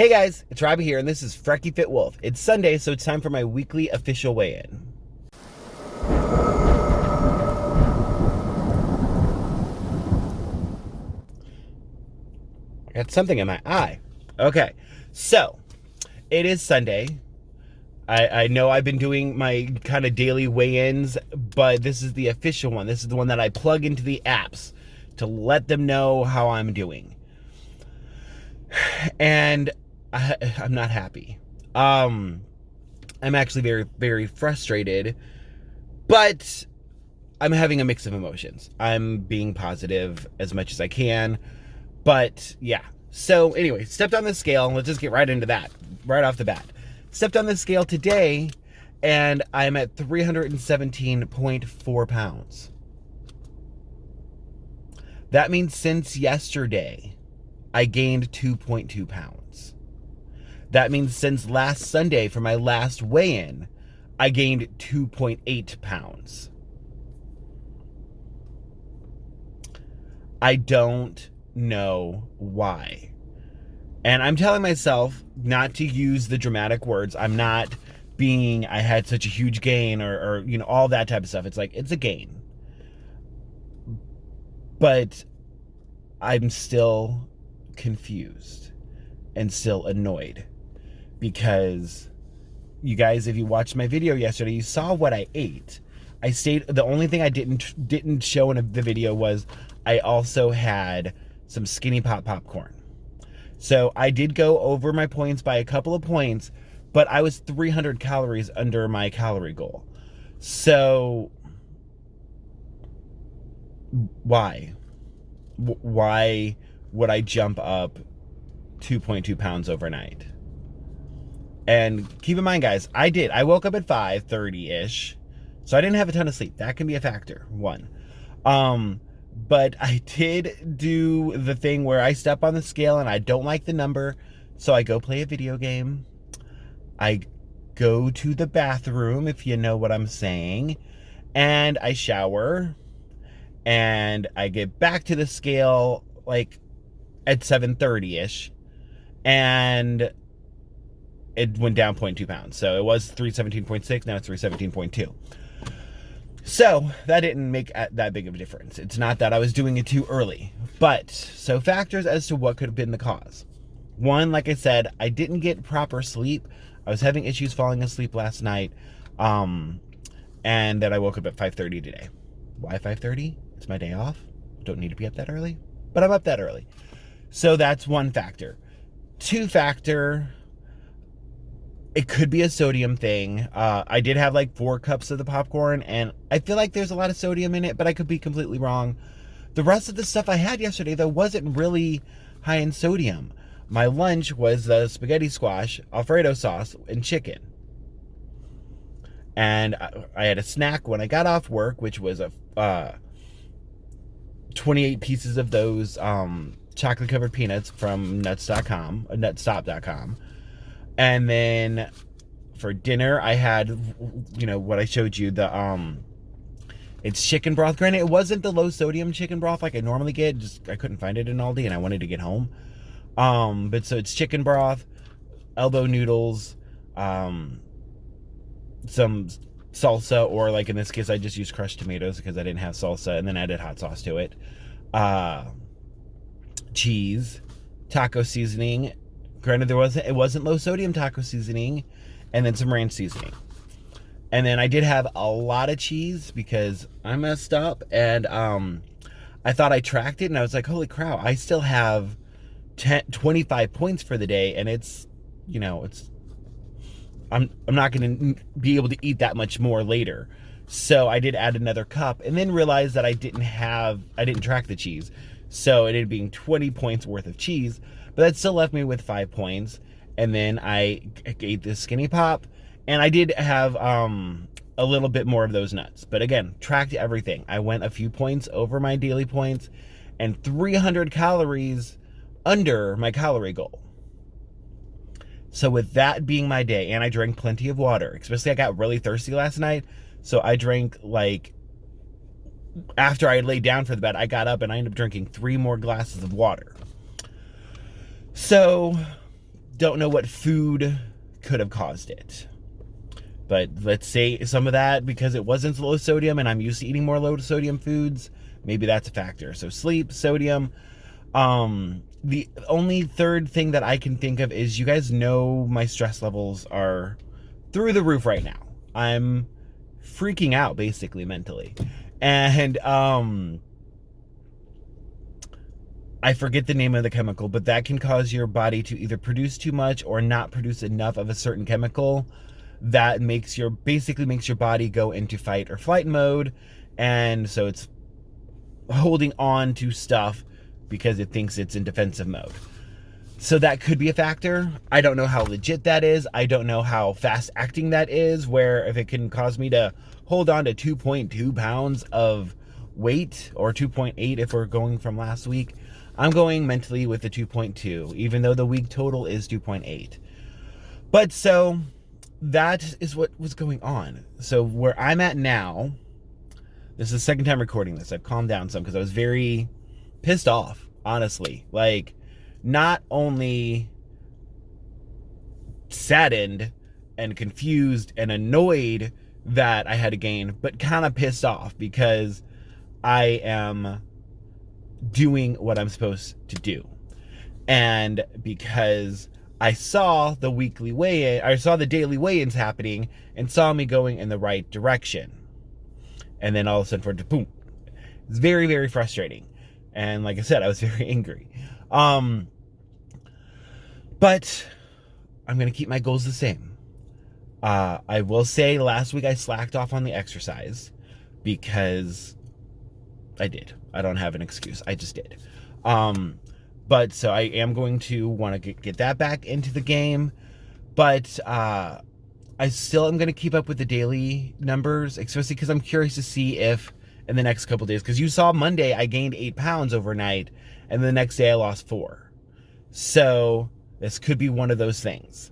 Hey guys, it's Robbie here, and this is FrekiFitWolf. It's Sunday, so it's time for my weekly official weigh-in. I got something in my eye. Okay, so it is Sunday. I know I've been doing my kind of daily weigh-ins, but this is the official one. This is the one that I plug into the apps to let them know how I'm doing. And I'm not happy. I'm actually very, very frustrated, but I'm having a mix of emotions. I'm being positive as much as I can, but yeah. So anyway, stepped on the scale, and let's just get right into that, right off the bat. Stepped on the scale today, and I'm at 317.4 pounds. That means since yesterday, I gained 2.2 pounds. That means since last Sunday for my last weigh-in, I gained 2.8 pounds. I don't know why. And I'm telling myself not to use the dramatic words. I'm not being, I had such a huge gain or you know, all that type of stuff. It's like, it's a gain. But I'm still confused and still annoyed. Because you guys, if you watched my video yesterday, you saw what I ate. I stayed, the only thing I didn't show in the video was I also had some Skinny Pop popcorn. So I did go over my points by a couple of points, but I was 300 calories under my calorie goal. So why? Why would I jump up 2.2 pounds overnight? And keep in mind, guys, I woke up at 5:30-ish, so I didn't have a ton of sleep. That can be a factor, one. But I did do the thing where I step on the scale and I don't like the number, so I go play a video game. I go to the bathroom, if you know what I'm saying, and I shower, and I get back to the scale like at 7:30-ish, and it went down 0.2 pounds. So it was 317.6, now it's 317.2. So that didn't make that big of a difference. It's not that I was doing it too early. But, so factors as to what could have been the cause. One, like I said, I didn't get proper sleep. I was having issues falling asleep last night. And then I woke up at 5:30 today. Why 5:30? It's my day off. Don't need to be up that early. But I'm up that early. So that's one factor. Two factor, it could be a sodium thing. I did have like 4 cups of the popcorn, and I feel like there's a lot of sodium in it, but I could be completely wrong. The rest of the stuff I had yesterday, though, wasn't really high in sodium. My lunch was the spaghetti squash, Alfredo sauce, and chicken. And I had a snack when I got off work, which was 28 pieces of those chocolate-covered peanuts from nutsstop.com. And then for dinner, I had, you know, what I showed you, it's chicken broth. Granted, it wasn't the low sodium chicken broth like I normally get. Just, I couldn't find it in Aldi and I wanted to get home. But so it's chicken broth, elbow noodles, some salsa, or like in this case, I just used crushed tomatoes because I didn't have salsa, and then added hot sauce to it. Cheese, taco seasoning. Granted, it wasn't low sodium taco seasoning, and then some ranch seasoning. And then I did have a lot of cheese because I messed up, and I thought I tracked it, and I was like, holy crap, I still have 25 points for the day, and it's, you know, I'm not going to be able to eat that much more later. So I did add another cup, and then realized that I didn't track the cheese. So it ended up being 20 points worth of cheese. But that still left me with 5 points. And then I ate this Skinny Pop. And I did have a little bit more of those nuts. But again, tracked everything. I went a few points over my daily points and 300 calories under my calorie goal. So with that being my day, and I drank plenty of water. Especially I got really thirsty last night. So I drank, like, after I laid down for the bed, I got up and I ended up drinking 3 more glasses of water. So don't know what food could have caused it. But let's say some of that, because it wasn't low sodium and I'm used to eating more low sodium foods, maybe that's a factor. So sleep, sodium. The only third thing that I can think of is, you guys know my stress levels are through the roof right now. I'm freaking out basically mentally. And I forget the name of the chemical, but that can cause your body to either produce too much or not produce enough of a certain chemical that basically makes your body go into fight or flight mode. And so it's holding on to stuff because it thinks it's in defensive mode. So that could be a factor. I don't know how legit that is. I don't know how fast acting that is, where if it can cause me to hold on to 2.2 pounds of weight, or 2.8 if we're going from last week. I'm going mentally with the 2.2, even though the week total is 2.8. But so that is what was going on. So where I'm at now, this is the second time recording this. I've calmed down some because I was very pissed off, honestly. Like, not only saddened and confused and annoyed that I had to gain, but kind of pissed off because I am doing what I'm supposed to do. And because I saw the weekly weigh-in, I saw the daily weigh-ins happening and saw me going in the right direction. And then all of a sudden, boom. It's very, very frustrating. And like I said, I was very angry. But I'm going to keep my goals the same. I will say last week I slacked off on the exercise because I did. I don't have an excuse. I just did. But so I am going to want to get that back into the game. But I still am going to keep up with the daily numbers, especially because I'm curious to see if in the next couple days, because you saw Monday I gained 8 pounds overnight, and the next day I lost 4. So this could be one of those things.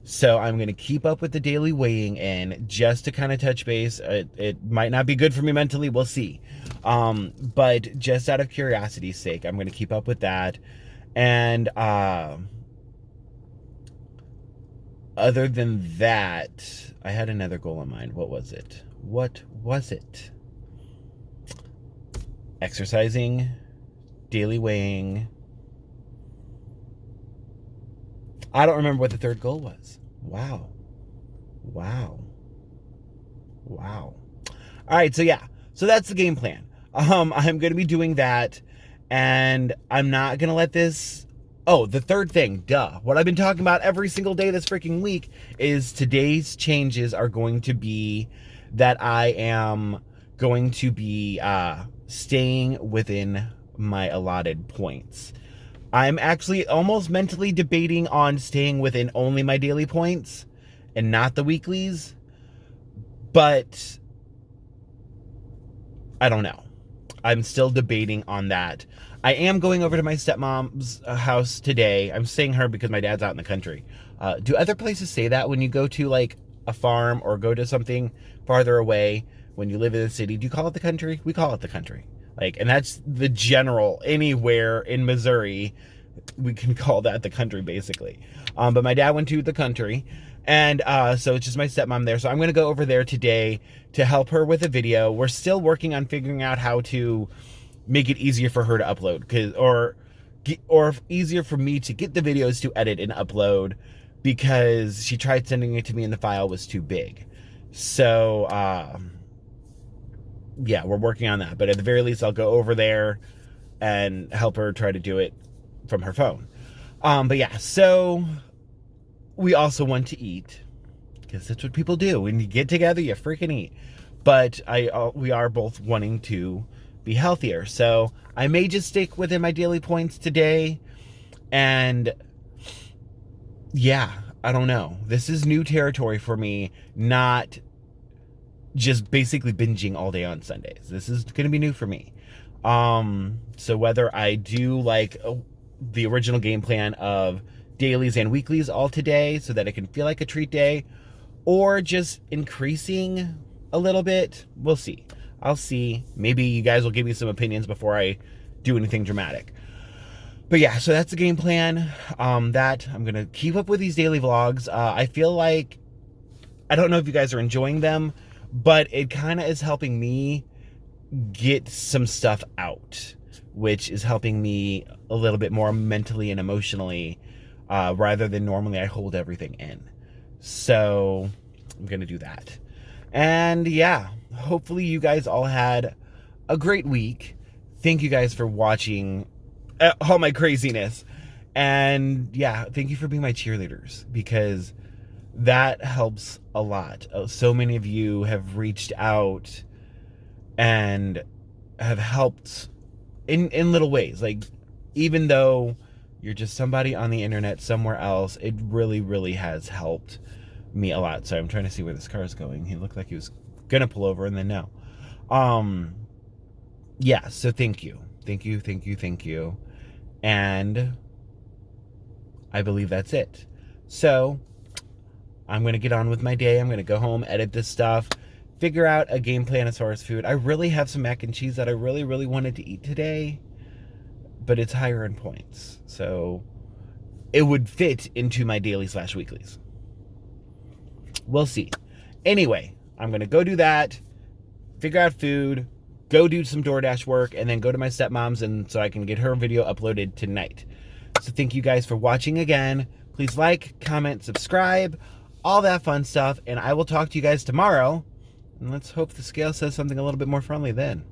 So I'm going to keep up with the daily weighing in just to kind of touch base. It might not be good for me mentally. We'll see. But just out of curiosity's sake, I'm going to keep up with that. And other than that, I had another goal in mind. What was it? Exercising, daily weighing. I don't remember what the third goal was. Wow. All right, so yeah. So that's the game plan. I'm going to be doing that, and I'm not going to let this... Oh, the third thing, what I've been talking about every single day this freaking week is today's changes are going to be that I am going to be staying within my allotted points. I'm actually almost mentally debating on staying within only my daily points and not the weeklies, but I don't know. I'm still debating on that. I am going over to my stepmom's house today. I'm staying her because my dad's out in the country. Do other places say that when you go to like a farm or go to something farther away when you live in the city? Do you call it the country? We call it the country. And that's the general, anywhere in Missouri, we can call that the country, basically. But my dad went to the country, and so it's just my stepmom there. So I'm going to go over there today to help her with a video. We're still working on figuring out how to make it easier for her to upload, or easier for me to get the videos to edit and upload, because she tried sending it to me and the file was too big. So, yeah, we're working on that. But at the very least, I'll go over there and help her try to do it from her phone. But yeah, so we also want to eat, because that's what people do. When you get together, you freaking eat. But we are both wanting to be healthier. So I may just stick within my daily points today. And yeah, I don't know. This is new territory for me, not just basically binging all day on Sundays. This is going to be new for me. So whether I do like the original game plan of dailies and weeklies all today so that it can feel like a treat day, or just increasing a little bit, we'll see. I'll see. Maybe you guys will give me some opinions before I do anything dramatic. But yeah, so that's the game plan. That I'm gonna keep up with these daily vlogs. I feel like, I don't know if you guys are enjoying them, but it kind of is helping me get some stuff out, which is helping me a little bit more mentally and emotionally, rather than normally I hold everything in. So I'm gonna do that. And yeah, hopefully you guys all had a great week. Thank you guys for watching all my craziness. And yeah, thank you for being my cheerleaders, because that helps a lot. So many of you have reached out and have helped in little ways. Like, even though you're just somebody on the internet somewhere else, it really, really has helped me a lot. So I'm trying to see where this car is going. He looked like he was gonna pull over, and then no. Yeah, so thank you. Thank you, thank you, thank you. And I believe that's it. So I'm going to get on with my day. I'm going to go home, edit this stuff, figure out a game plan as far as food. I really have some mac and cheese that I really, really wanted to eat today, but it's higher in points. So it would fit into my daily/weeklies. We'll see. Anyway, I'm going to go do that, figure out food, go do some DoorDash work, and then go to my stepmom's, and so I can get her video uploaded tonight. So thank you guys for watching again. Please like, comment, subscribe, all that fun stuff, and I will talk to you guys tomorrow. And let's hope the scale says something a little bit more friendly then.